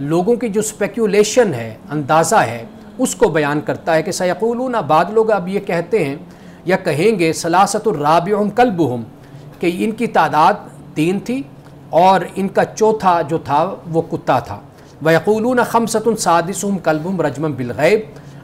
لوگوں کی جو اسپیکولیشن ہے، اندازہ ہے، اس کو بیان کرتا ہے کہ سیقولون، بعض لوگ اب یہ کہتے ہیں یا کہیں گے ثلاثۃ الرابعہم کلبہم، کہ ان کی تعداد 3 تھی اور ان کا چوتھا جو تھا وہ کتا تھا. ویقولون خمسۃ سادسہم کلبہم رجما بالغیب،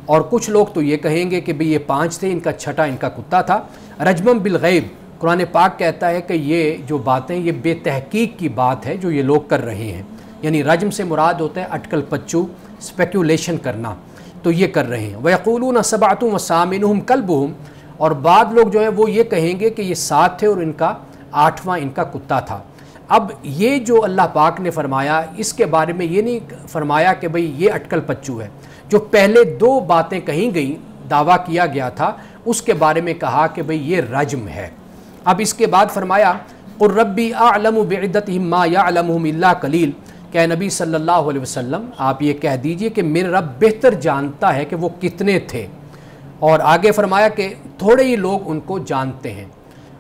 اور کچھ لوگ تو یہ کہیں گے کہ بھئی یہ 5 تھے، ان کا چھٹا ان کا کتا تھا. رجما بالغیب، قرآن پاک کہتا ہے کہ یہ جو باتیں یہ بے تحقیق کی بات ہے جو یہ لوگ کر رہے ہیں. یعنی رجم سے مراد ہوتا ہے اٹکل پچو، اسپیکولیشن کرنا، تو یہ کر رہے ہیں. ویقولون سبعۃ وثامنہم کلبہم، اور بعض لوگ جو ہے وہ یہ کہیں گے کہ یہ 7 تھے اور ان کا 8واں ان کا کتا تھا. اب یہ جو اللہ پاک نے فرمایا اس کے بارے میں یہ نہیں فرمایا کہ بھئی یہ اٹکل پچو ہے. جو پہلے 2 باتیں کہیں گئیں، دعویٰ کیا گیا تھا، اس کے بارے میں کہا کہ بھئی یہ رجم ہے. اب اس کے بعد فرمایا قل ربی اعلم بعدتہم ما یعلمہم الا قلیل، کہ اے نبی صلی اللہ علیہ وسلم آپ یہ کہہ دیجئے کہ میرا رب بہتر جانتا ہے کہ وہ کتنے تھے. اور آگے فرمایا کہ تھوڑے ہی لوگ ان کو جانتے ہیں.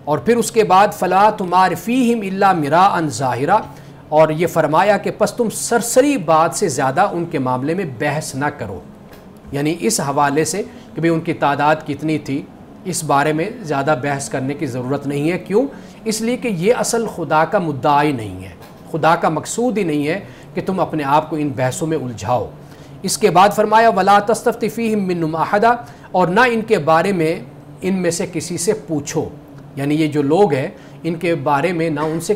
اور پھر اس کے بعد فلا تمار فیہم الا مراء ظاہرا، اور یہ فرمایا کہ پس تم سرسری بات سے زیادہ ان کے معاملے میں بحث نہ کرو. یعنی اس حوالے سے کہ بھئی ان کی تعداد کتنی تھی، اس بارے میں زیادہ بحث کرنے کی ضرورت نہیں ہے. کیوں؟ اس لیے کہ یہ اصل خدا کا مدعا ہی نہیں ہے، خدا کا مقصود ہی نہیں ہے کہ تم اپنے آپ کو ان بحثوں میں الجھاؤ. اس کے بعد فرمایا ولا تستفت فیہم منہم احدا، اور نہ ان کے بارے میں ان میں سے کسی سے پوچھو. یعنی یہ جو لوگ ہیں ان کے بارے میں نہ ان سے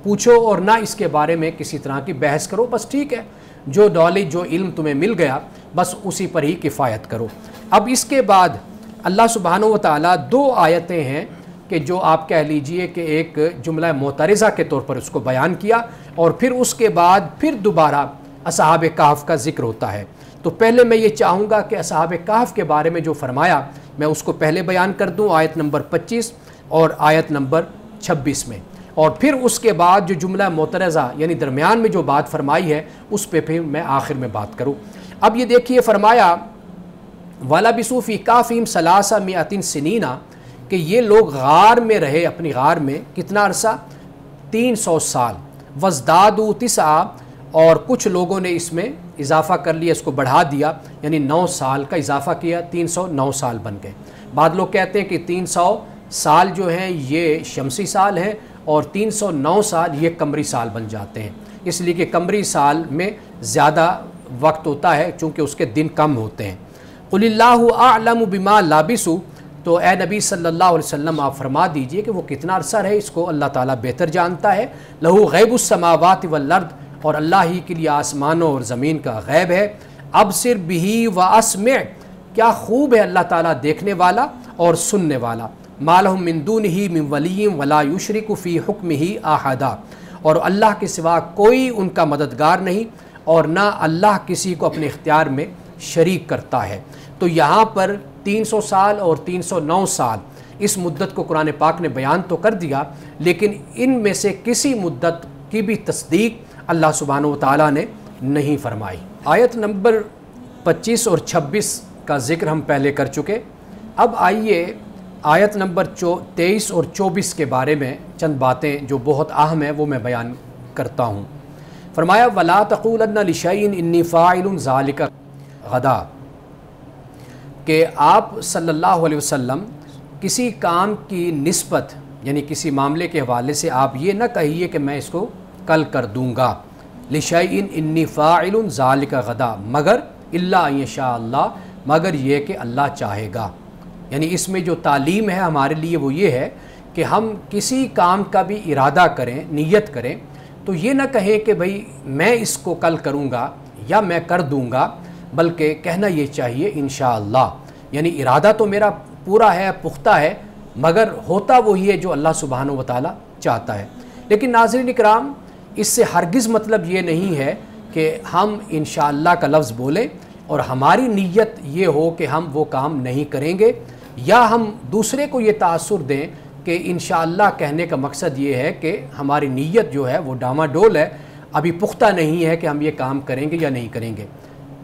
پوچھو اور نہ اس کے بارے میں کسی طرح کی بحث کرو. بس ٹھیک ہے، جو نالج جو علم تمہیں مل گیا بس اسی پر ہی کفایت کرو. اب اس کے بعد اللہ سبحانہ و تعالیٰ 2 آیتیں ہیں کہ جو آپ کہہ لیجئے کہ ایک جملہ معترضہ کے طور پر اس کو بیان کیا، اور پھر اس کے بعد پھر دوبارہ اصحاب کہف کا ذکر ہوتا ہے. تو پہلے میں یہ چاہوں گا کہ اصحاب کہف کے بارے میں جو فرمایا میں اس کو پہلے بیان کر دوں، آیت نمبر 25 اور آیت نمبر 26 میں، اور پھر اس کے بعد جو جملہ معترضہ یعنی درمیان میں جو بات فرمائی ہے اس پہ پھر میں آخر میں بات کروں. اب یہ دیکھیے فرمایا وَلَبِثُوا فِي كَهْفِهِمْ 300 سنین، کہ یہ لوگ غار میں رہے، اپنی غار میں کتنا عرصہ؟ 300 سال. وَازْدَادُوا 9، اور کچھ لوگوں نے اس میں اضافہ کر لیا، اس کو بڑھا دیا، یعنی 9 سال کا اضافہ کیا، 309 سال بن گئے. بعض لوگ کہتے ہیں کہ 300 سال جو ہیں یہ شمسی سال ہیں اور 309 سال یہ قمری سال بن جاتے ہیں، اس لیے کہ قمری سال میں زیادہ وقت ہوتا ہے چونکہ اس کے دن کم ہوتے ہیں. قل اللہ اعلم بما لابثوا، تو اے نبی صلی اللہ علیہ وسلم آپ فرما دیجئے کہ وہ کتنا عرصہ رہے، اس کو اللہ تعالیٰ بہتر جانتا ہے. لہو غیب السماوات والارض، اور اللہ ہی کے لیے آسمانوں اور زمین کا غیب ہے. ابصر بہ واسمع، کیا خوب ہے اللہ تعالیٰ دیکھنے والا اور سننے والا. ما لہم من دونہ من ولی ولا یشرک فی حکمہ احدا، اور اللہ کے سوا کوئی ان کا مددگار نہیں اور نہ اللہ کسی کو اپنے اختیار میں شریک کرتا ہے. تو یہاں پر 300 سال اور 309 سال اس مدت کو قرآن پاک نے بیان تو کر دیا، لیکن ان میں سے کسی مدت کی بھی تصدیق اللہ سبحانہ و تعالیٰ نے نہیں فرمائی. آیت نمبر 25 اور 26 کا ذکر ہم پہلے کر چکے. اب آئیے آیت نمبر 23 اور 24 کے بارے میں چند باتیں جو بہت اہم ہیں وہ میں بیان کرتا ہوں. فرمایا وَلَا تَقُولَنَّ لِشَيْءٍ إِنِّي فَاعِلٌ ذَلِكَ غَدًا، کہ آپ صلی اللہ علیہ وسلم کسی کام کی نسبت یعنی کسی معاملے کے حوالے سے آپ یہ نہ کہیے کہ میں اس کو کل کر دوں گا. لِشَيْءٍ إِنِّي فَاعِلٌ ذَلِكَ غَدًا، مگر إِلَّا أَن يَشَاءَ اللَّهُ، مگر یہ کہ اللہ چاہے گا. یعنی اس میں جو تعلیم ہے ہمارے لیے وہ یہ ہے کہ ہم کسی کام کا بھی ارادہ کریں، نیت کریں، تو یہ نہ کہیں کہ بھئی میں اس کو کل کروں گا یا میں کر دوں گا، بلکہ کہنا یہ چاہیے انشاءاللہ. یعنی ارادہ تو میرا پورا ہے، پختہ ہے، مگر ہوتا وہی ہے جو اللہ سبحانہ و تعالیٰ چاہتا ہے. لیکن ناظرین اکرام، اس سے ہرگز مطلب یہ نہیں ہے کہ ہم انشاءاللہ کا لفظ بولیں اور ہماری نیت یہ ہو کہ ہم وہ کام نہیں کریں گے، یا ہم دوسرے کو یہ تاثر دیں کہ انشاءاللہ کہنے کا مقصد یہ ہے کہ ہماری نیت جو ہے وہ ڈاماڈول ہے، ابھی پختہ نہیں ہے کہ ہم یہ کام کریں گے یا نہیں کریں گے.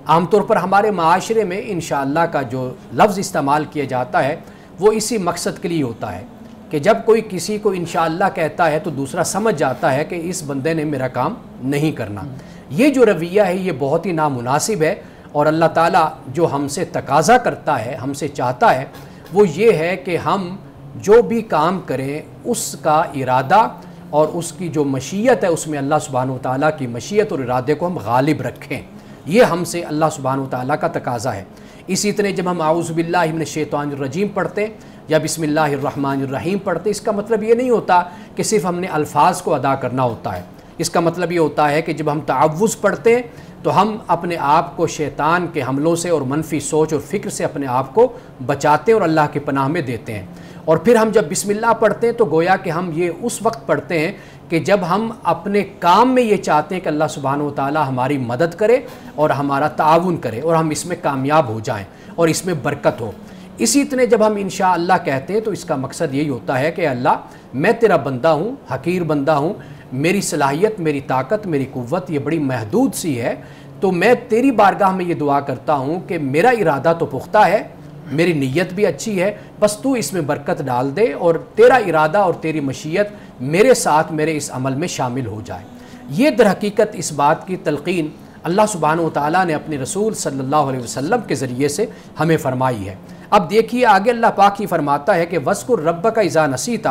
عام طور پر ہمارے معاشرے میں انشاءاللہ کا جو لفظ استعمال کیا جاتا ہے وہ اسی مقصد کے لیے ہوتا ہے کہ جب کوئی کسی کو انشاءاللہ کہتا ہے تو دوسرا سمجھ جاتا ہے کہ اس بندے نے میرا کام نہیں کرنا. یہ جو رویہ ہے یہ بہت ہی نامناسب ہے، اور اللہ تعالیٰ جو ہم سے تقاضا کرتا ہے، ہم سے چاہتا ہے، وہ یہ ہے کہ ہم جو بھی کام کریں اس کا ارادہ اور اس کی جو مشیت ہے اس میں اللہ سبحانہ وتعالیٰ کی مشیت اور ارادے کو ہم غالب رکھیں، یہ ہم سے اللہ سبحانہ وتعالیٰ کا تقاضا ہے۔ اسی طرح جب ہم اعوذ باللہ من الشیطان الرجیم پڑھتے ہیں یا بسم اللہ الرحمن الرحیم پڑھتے ہیں، اس کا مطلب یہ نہیں ہوتا کہ صرف ہم نے الفاظ کو ادا کرنا ہوتا ہے، اس کا مطلب یہ ہوتا ہے کہ جب ہم تعوذ پڑھتے ہیں تو ہم اپنے آپ کو شیطان کے حملوں سے اور منفی سوچ اور فکر سے اپنے آپ کو بچاتے ہیں اور اللہ کی پناہ میں دیتے ہیں۔ اور پھر ہم جب بسم اللہ پڑھتے ہیں تو گویا کہ ہم یہ اس وقت پڑھتے ہیں کہ جب ہم اپنے کام میں یہ چاہتے ہیں کہ اللہ سبحانہ وتعالی ہماری مدد کرے اور ہمارا تعاون کرے اور ہم اس میں کامیاب ہو جائیں اور اس میں برکت ہو۔ اسی طرح جب ہم انشاءاللہ کہتے ہیں تو اس کا مقصد یہی ہوتا ہے کہ اللہ میں تیرا بندہ ہوں، حقیر بندہ ہوں، میری صلاحیت، میری طاقت، میری قوت یہ بڑی محدود سی ہے، تو میں تیری بارگاہ میں یہ دعا کرتا ہوں کہ میرا ارادہ تو پختہ ہے، میری نیت بھی اچھی ہے، بس تو اس میں برکت ڈال دے اور تیرا ارادہ اور تیری مشیت میرے ساتھ میرے اس عمل میں شامل ہو جائے۔ یہ در حقیقت اس بات کی تلقین اللہ سبحانہ وتعالیٰ نے اپنے رسول صلی اللہ علیہ وسلم کے ذریعے سے ہمیں فرمائی ہے۔ اب دیکھیے آگے اللہ پاک ہی فرماتا ہے کہ وَاذْكُرْ رَبَّكَ إِذَا نَسِيتَ،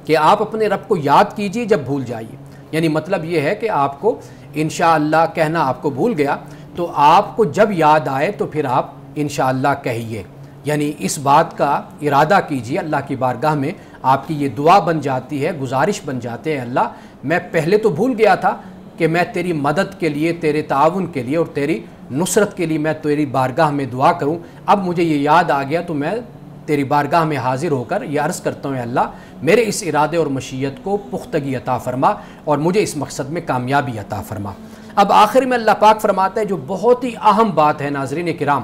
کہ آپ اپنے رب کو یاد کیجئے جب بھول جائیے، یعنی مطلب یہ ہے کہ آپ کو انشاءاللہ کہنا آپ کو بھول گیا تو آپ کو جب یاد آئے تو پھر آپ انشاءاللہ کہیے، یعنی اس بات کا ارادہ کیجئے، اللہ کی بارگاہ میں آپ کی یہ دعا بن جاتی ہے، گزارش بن جاتے ہیں، اللہ میں پہلے تو بھول گیا تھا کہ میں تیری مدد کے لیے، تیرے تعاون کے لیے اور تیری نصرت کے لیے میں تیری بارگاہ میں دعا کروں، اب مجھے یہ یاد آ گیا تو میں تیری بارگاہ میں حاضر ہو کر یہ عرض کرتا ہوں اللہ میرے اس ارادے اور مشیت کو پختگی عطا فرما اور مجھے اس مقصد میں کامیابی عطا فرما۔ اب آخر میں اللہ پاک فرماتا ہے جو بہت ہی اہم بات ہے ناظرین کرام،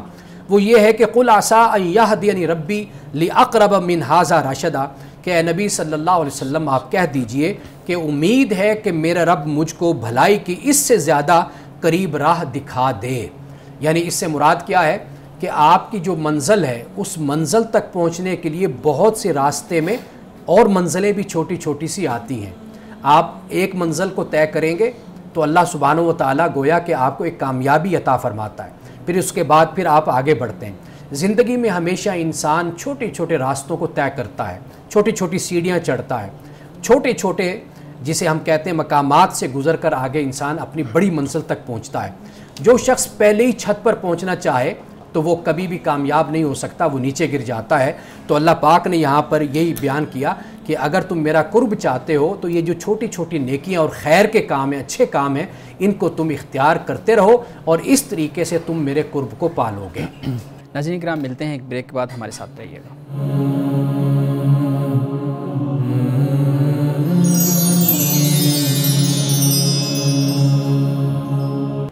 وہ یہ ہے کہ قُلْ عَسَىٰ أَن يَهْدِيَنِ رَبِّي لِأَقْرَبَ مِنْ هَٰذَا رَشَدًا، کہ اے نبی صلی اللہ علیہ وسلم آپ کہہ دیجئے کہ امید ہے کہ میرا رب مجھ کو بھلائی کی اس سے زیادہ قریب راہ دکھا دے۔ یعنی اس سے مراد کیا ہے کہ آپ کی جو منزل ہے اس منزل تک پہنچنے کے لیے بہت سے راستے میں اور منزلیں بھی چھوٹی چھوٹی سی آتی ہیں۔ آپ ایک منزل کو طے کریں گے تو اللہ سبحانہ وتعالیٰ گویا کہ آپ کو ایک کامیابی عطا فرماتا ہے، پھر اس کے بعد پھر آپ آگے بڑھتے ہیں۔ زندگی میں ہمیشہ انسان چھوٹے چھوٹے راستوں کو طے کرتا ہے، چھوٹی چھوٹی سیڑھیاں چڑھتا ہے، چھوٹے چھوٹے جسے ہم کہتے ہیں مقامات سے گزر کر آگے انسان اپنی بڑی منزل تک پہنچتا ہے۔ جو شخص پہلے ہی چھت پر پہنچنا چاہے تو وہ کبھی بھی کامیاب نہیں ہو سکتا، وہ نیچے گر جاتا ہے۔ تو اللہ پاک نے یہاں پر یہی بیان کیا کہ اگر تم میرا قرب چاہتے ہو تو یہ جو چھوٹی چھوٹی نیکیاں اور خیر کے کام ہیں، اچھے کام ہیں، ان کو تم اختیار کرتے رہو اور اس طریقے سے تم میرے قرب کو پالو گے۔ ناظرین کرام ملتے ہیں ایک بریک کے بعد، ہمارے ساتھ رہیے گا۔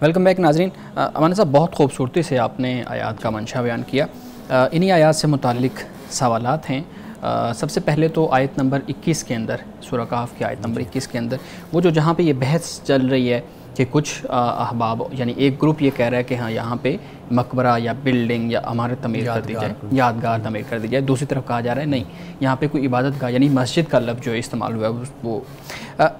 ویلکم بیک ناظرین۔ امان صاحب بہت خوبصورتی سے آپ نے آیات کا منشا بیان کیا، انہی آیات سے متعلق سوالات ہیں۔ سب سے پہلے تو آیت نمبر 21 کے اندر، سورہ کہف کی آیت نمبر 21 کے اندر وہ جو جہاں پہ یہ بحث چل رہی ہے کہ کچھ احباب یعنی ایک گروپ یہ کہہ رہا ہے کہ ہاں یہاں پہ مقبرہ یا بلڈنگ یا عمارت تعمیر کر دی جائے، یادگار تعمیر کر دی جائے، دوسری طرف کہا جا رہا ہے نہیں یہاں پہ کوئی عبادت گاہ یعنی مسجد کا لفظ جو استعمال ہوا ہے وہ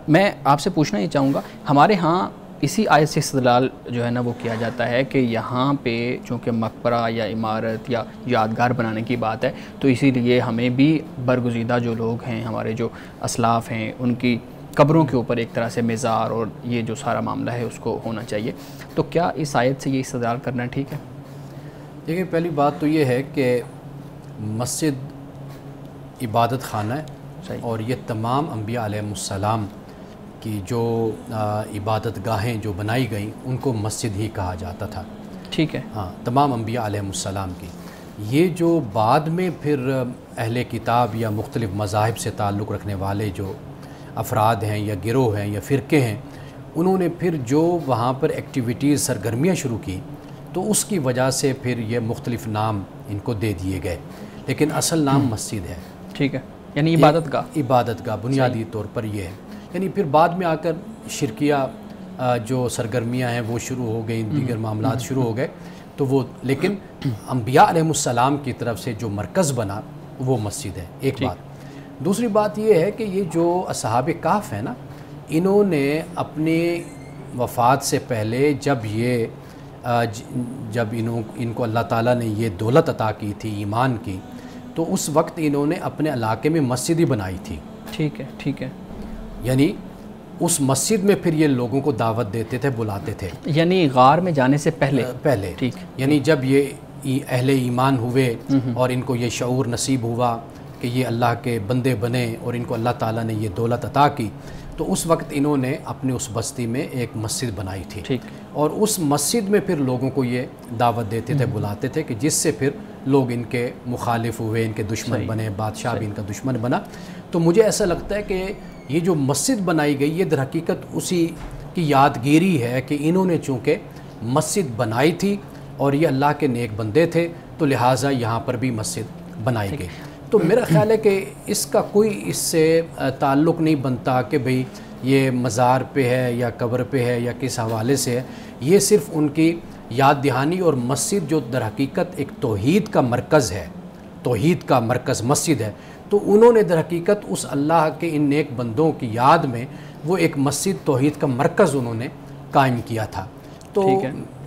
میں آپ سے پوچھنا یہ چاہوں گا، ہمارے ہاں اسی آیت سے استدلال جو ہے نا وہ کیا جاتا ہے کہ یہاں پہ چونکہ مقبرہ یا عمارت یا یادگار بنانے کی بات ہے تو اسی لیے ہمیں بھی برگزیدہ جو لوگ ہیں، ہمارے جو اسلاف ہیں، ان کی قبروں کے اوپر ایک طرح سے مزار اور یہ جو سارا معاملہ ہے اس کو ہونا چاہیے۔ تو کیا اس آیت سے یہ استدلال کرنا ٹھیک ہے؟ دیکھیں پہلی بات تو یہ ہے کہ مسجد عبادت خانہ ہے اور یہ تمام انبیاء علیہ السلام کی جو عبادت گاہیں جو بنائی گئیں ان کو مسجد ہی کہا جاتا تھا۔ ٹھیک ہے، ہاں، تمام انبیاء علیہ السلام کی۔ یہ جو بعد میں پھر اہل کتاب یا مختلف مذاہب سے تعلق رکھنے والے جو افراد ہیں یا گروہ ہیں یا فرقے ہیں، انہوں نے پھر جو وہاں پر ایکٹیویٹیز سرگرمیاں شروع کی تو اس کی وجہ سے پھر یہ مختلف نام ان کو دے دیے گئے، لیکن اصل نام مسجد ہے۔ ٹھیک ہے، یعنی عبادت گاہ، عبادت گاہ بنیادی طور پر یہ ہے۔ یعنی پھر بعد میں آ کر شرکیہ جو سرگرمیاں ہیں وہ شروع ہو گئیں، دیگر معاملات شروع ہو گئے تو وہ، لیکن انبیاء علیہ السلام کی طرف سے جو مرکز بنا وہ مسجد ہے، ایک بات۔ دوسری بات یہ ہے کہ یہ جو اصحاب کہف ہیں نا، انہوں نے اپنے وفات سے پہلے جب ان کو اللہ تعالیٰ نے یہ دولت عطا کی تھی ایمان کی، تو اس وقت انہوں نے اپنے علاقے میں مسجد ہی بنائی تھی۔ ٹھیک ہے، ٹھیک ہے، یعنی اس مسجد میں پھر یہ لوگوں کو دعوت دیتے تھے، بلاتے تھے، یعنی غار میں جانے سے پہلے ٹھیک، یعنی جب یہ اہل ایمان ہوئے اور ان کو یہ شعور نصیب ہوا کہ یہ اللہ کے بندے بنے اور ان کو اللہ تعالیٰ نے یہ دولت عطا کی، تو اس وقت انہوں نے اپنے اس بستی میں ایک مسجد بنائی تھی، ٹھیک، اور اس مسجد میں پھر لوگوں کو یہ دعوت دیتے تھے، بلاتے تھے، کہ جس سے پھر لوگ ان کے مخالف ہوئے، ان کے دشمن بنے، بادشاہ بھی ان کا دشمن بنا۔ تو مجھے ایسا لگتا ہے کہ یہ جو مسجد بنائی گئی یہ در حقیقت اسی کی یادگیری ہے کہ انہوں نے چونکہ مسجد بنائی تھی اور یہ اللہ کے نیک بندے تھے، تو لہٰذا یہاں پر بھی مسجد بنائی گئی۔ تو میرا خیال ہے کہ اس کا کوئی اس سے تعلق نہیں بنتا کہ بھئی یہ مزار پہ ہے یا قبر پہ ہے یا کس حوالے سے ہے، یہ صرف ان کی یاد دہانی، اور مسجد جو در حقیقت ایک توحید کا مرکز ہے، توحید کا مرکز مسجد ہے، تو انہوں نے در حقیقت اس اللہ کے ان نیک بندوں کی یاد میں وہ ایک مسجد توحید کا مرکز انہوں نے قائم کیا تھا۔ تو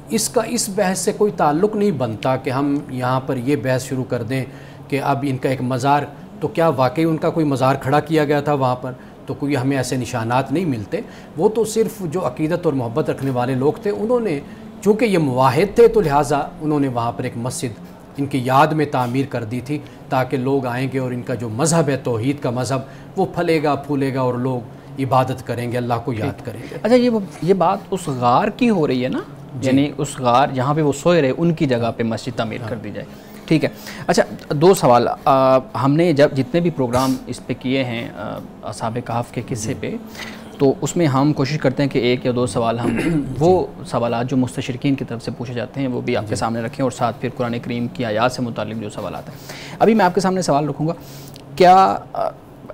اس کا اس بحث سے کوئی تعلق نہیں بنتا کہ ہم یہاں پر یہ بحث شروع کر دیں کہ اب ان کا ایک مزار، تو کیا واقعی ان کا کوئی مزار کھڑا کیا گیا تھا وہاں پر؟ تو کوئی ہمیں ایسے نشانات نہیں ملتے۔ وہ تو صرف جو عقیدت اور محبت رکھنے والے لوگ تھے، انہوں نے چونکہ یہ موحد تھے تو لہٰذا انہوں نے وہاں پر ایک مسجد ان کی یاد میں تعمیر کر دی تھی، تاکہ لوگ آئیں گے اور ان کا جو مذہب ہے توحید کا مذہب وہ پھلے گا پھولے گا اور لوگ عبادت کریں گے، اللہ کو یاد کریں گے۔ اچھا، یہ بات اس غار کی ہو رہی ہے نا، یعنی اس غار جہاں پہ وہ سوئے رہے ان کی جگہ پہ مسجد تعمیر کر دی جائے، ٹھیک ہے۔ اچھا، دو سوال ہم نے جتنے بھی پروگرام اس پہ کیے ہیں اصحاب کہف کے قصے پہ، تو اس میں ہم کوشش کرتے ہیں کہ ایک یا دو سوال ہم وہ سوالات جو مستشرقین کی طرف سے پوچھے جاتے ہیں وہ بھی آپ کے سامنے رکھیں، اور ساتھ پھر قرآن کریم کی آیات سے متعلق جو سوالات ہیں۔ ابھی میں آپ کے سامنے سوال رکھوں گا، کیا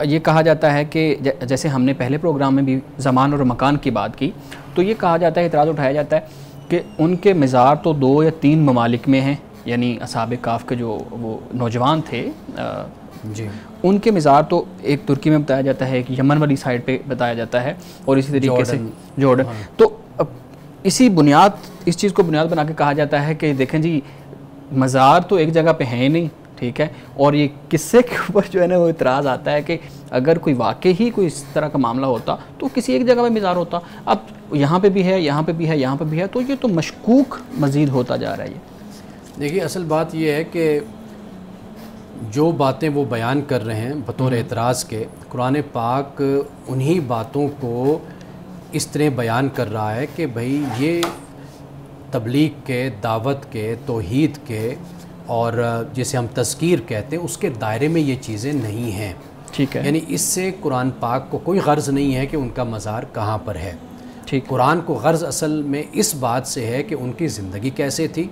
یہ کہا جاتا ہے کہ جیسے ہم نے پہلے پروگرام میں بھی زمان اور مکان کی بات کی، تو یہ کہا جاتا ہے، اعتراض اٹھایا جاتا ہے کہ ان کے مزار تو 2 یا 3 ممالک میں ہیں، یعنی اصحاب کہف کے جو وہ نوجوان تھے جی، ان کے مزار تو ایک ترکی میں بتایا جاتا ہے، ایک یمن والی سائڈ پہ بتایا جاتا ہے، اور اسی طریقے سے جارڈن۔ تو اس چیز کو بنیاد بنا کے کہا جاتا ہے کہ دیکھیں جی، مزار تو ایک جگہ پہ ہیں نہیں، ٹھیک ہے، اور یہ قصے کے اوپر جو ہے نا وہ اعتراض آتا ہے کہ اگر کوئی واقعی ہی کوئی اس طرح کا معاملہ ہوتا تو کسی ایک جگہ پہ مزار ہوتا، اب یہاں پہ بھی ہے، یہاں پہ بھی ہے، یہاں پہ بھی ہے، تو یہ تو مشکوک مزید ہوتا جا رہا ہے۔ یہ دیکھیے، اصل بات یہ ہے کہ جو باتیں وہ بیان کر رہے ہیں بطور اعتراض کے، قرآن پاک انہی باتوں کو اس طرح بیان کر رہا ہے کہ بھئی یہ تبلیغ کے، دعوت کے، توحید کے، اور جسے ہم تذکیر کہتے ہیں، اس کے دائرے میں یہ چیزیں نہیں ہیں، ٹھیک ہے، یعنی اس سے قرآن پاک کو کوئی غرض نہیں ہے کہ ان کا مزار کہاں پر ہے۔ قرآن کو غرض اصل میں اس بات سے ہے کہ ان کی زندگی کیسے تھی،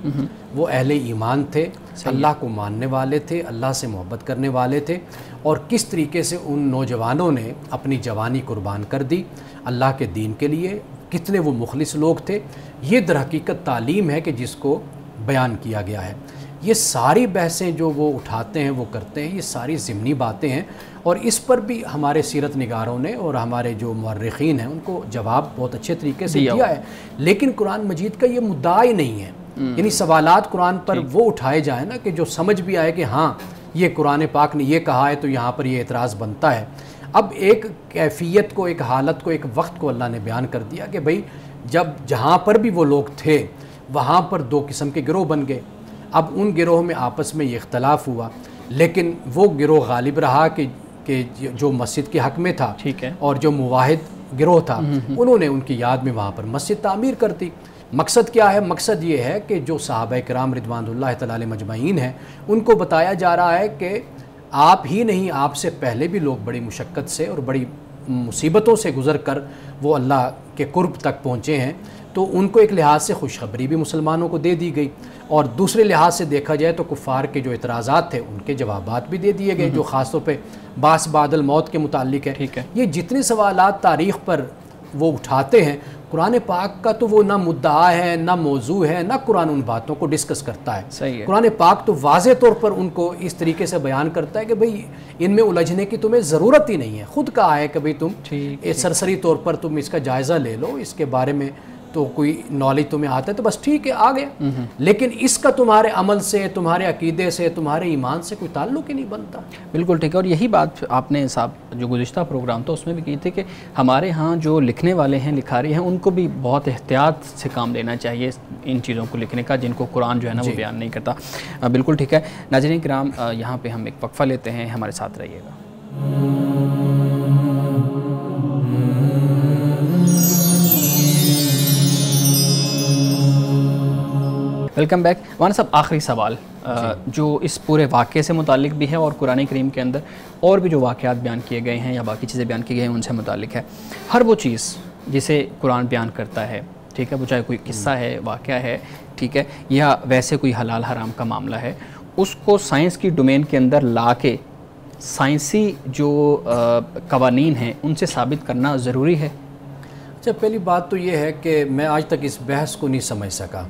وہ اہل ایمان تھے، اللہ کو ماننے والے تھے، اللہ سے محبت کرنے والے تھے، اور کس طریقے سے ان نوجوانوں نے اپنی جوانی قربان کر دی اللہ کے دین کے لیے، کتنے وہ مخلص لوگ تھے۔ یہ در حقیقت تعلیم ہے کہ جس کو بیان کیا گیا ہے۔ یہ ساری بحثیں جو وہ اٹھاتے ہیں، وہ کرتے ہیں، یہ ساری ضمنی باتیں ہیں، اور اس پر بھی ہمارے سیرت نگاروں نے اور ہمارے جو مورخین ہیں ان کو جواب بہت اچھے طریقے سے دیا ہے، لیکن قرآن مجید کا یہ مدعا ہی نہیں ہے۔ یعنی سوالات قرآن پر وہ اٹھائے جائیں نا کہ جو سمجھ بھی آئے کہ ہاں یہ قرآن پاک نے یہ کہا ہے تو یہاں پر یہ اعتراض بنتا ہے۔ اب ایک کیفیت کو، ایک حالت کو، ایک وقت کو اللہ نے بیان کر دیا کہ بھئی جب جہاں پر بھی وہ لوگ تھے وہاں پر 2 قسم کے گروہ بن گئے۔ اب ان گروہ میں آپس میں یہ اختلاف ہوا، لیکن وہ گروہ غالب رہا کہ جو مسجد کے حق میں تھا، اور جو موحد گروہ تھا انہوں نے ان کی یاد میں وہاں پر مسجد تعمیر کر دی۔ مقصد کیا ہے؟ مقصد یہ ہے کہ جو صحابہ کرام رضوان اللہ تعالی مجمعین ہیں ان کو بتایا جا رہا ہے کہ آپ ہی نہیں، آپ سے پہلے بھی لوگ بڑی مشقت سے اور بڑی مصیبتوں سے گزر کر وہ اللہ کے قرب تک پہنچے ہیں، تو ان کو ایک لحاظ سے خوشخبری بھی مسلمانوں کو دے دی گئی، اور دوسرے لحاظ سے دیکھا جائے تو کفار کے جو اعتراضات تھے ان کے جوابات بھی دے دیے گئے، جو خاص طور پہ بعث بعد الموت کے متعلق ہے۔ یہ جتنے سوالات تاریخ پر وہ اٹھاتے ہیں قرآن پاک کا تو وہ نہ مدعا ہے، نہ موضوع ہے، نہ قرآن ان باتوں کو ڈسکس کرتا ہے. صحیح ہے. قرآن پاک تو واضح طور پر ان کو اس طریقے سے بیان کرتا ہے کہ بھئی ان میں الجھنے کی تمہیں ضرورت ہی نہیں ہے. خود کہا ہے کہ بھئی تم سرسری طور پر تم اس کا جائزہ لے لو، اس کے بارے میں تو کوئی نالج تمہیں آتا ہے تو بس ٹھیک ہے، آ گیا. لیکن اس کا تمہارے عمل سے، تمہارے عقیدے سے، تمہارے ایمان سے کوئی تعلق ہی نہیں بنتا. بالکل ٹھیک ہے. اور یہی بات آپ نے صاحب جو گزشتہ پروگرام تھا اس میں بھی کی تھی کہ ہمارے ہاں جو لکھنے والے ہیں، لکھاری ہیں، ان کو بھی بہت احتیاط سے کام لینا چاہیے ان چیزوں کو لکھنے کا جن کو قرآن جو ہے نا وہ بیان نہیں کرتا. بالکل ٹھیک ہے. ناظرین کرام، یہاں پہ ہم ایک وقفہ لیتے ہیں، ہمارے ساتھ رہیے گا. Welcome back. مولانا صاحب، آخری سوال جو اس پورے واقعے سے متعلق بھی ہے اور قرآن کریم کے اندر اور بھی جو واقعات بیان کیے گئے ہیں یا باقی چیزیں بیان کی گئی ہیں ان سے متعلق ہے. ہر وہ چیز جسے قرآن بیان کرتا ہے، ٹھیک ہے، وہ چاہے کوئی قصہ ہے، واقعہ ہے، ٹھیک ہے، یا ویسے کوئی حلال حرام کا معاملہ ہے، اس کو سائنس کی ڈومین کے اندر لا کے سائنسی جو قوانین ہیں ان سے ثابت کرنا ضروری ہے. اچھا، پہلی بات تو یہ ہے کہ میں آج تک اس بحث کو نہیں سمجھ سکا،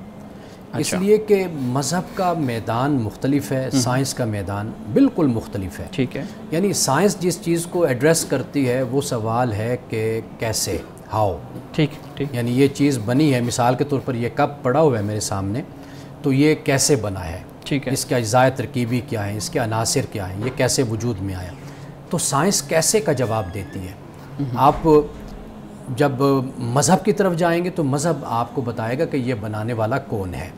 اس لیے کہ مذہب کا میدان مختلف ہے، سائنس کا میدان بالکل مختلف ہے. ٹھیک ہے. یعنی سائنس جس چیز کو ایڈریس کرتی ہے وہ سوال ہے کہ کیسے، ہاؤ. ٹھیک ٹھیک. یعنی یہ چیز بنی ہے، مثال کے طور پر یہ کپ پڑا ہوا ہے میرے سامنے، تو یہ کیسے بنا ہے، ٹھیک ہے، اس کے اجزاء ترکیبی کیا ہیں، اس کے عناصر کیا ہیں، یہ کیسے وجود میں آیا. تو سائنس کیسے کا جواب دیتی ہے. آپ جب مذہب کی طرف جائیں گے تو مذہب آپ کو بتائے گا کہ یہ بنانے والا کون ہے.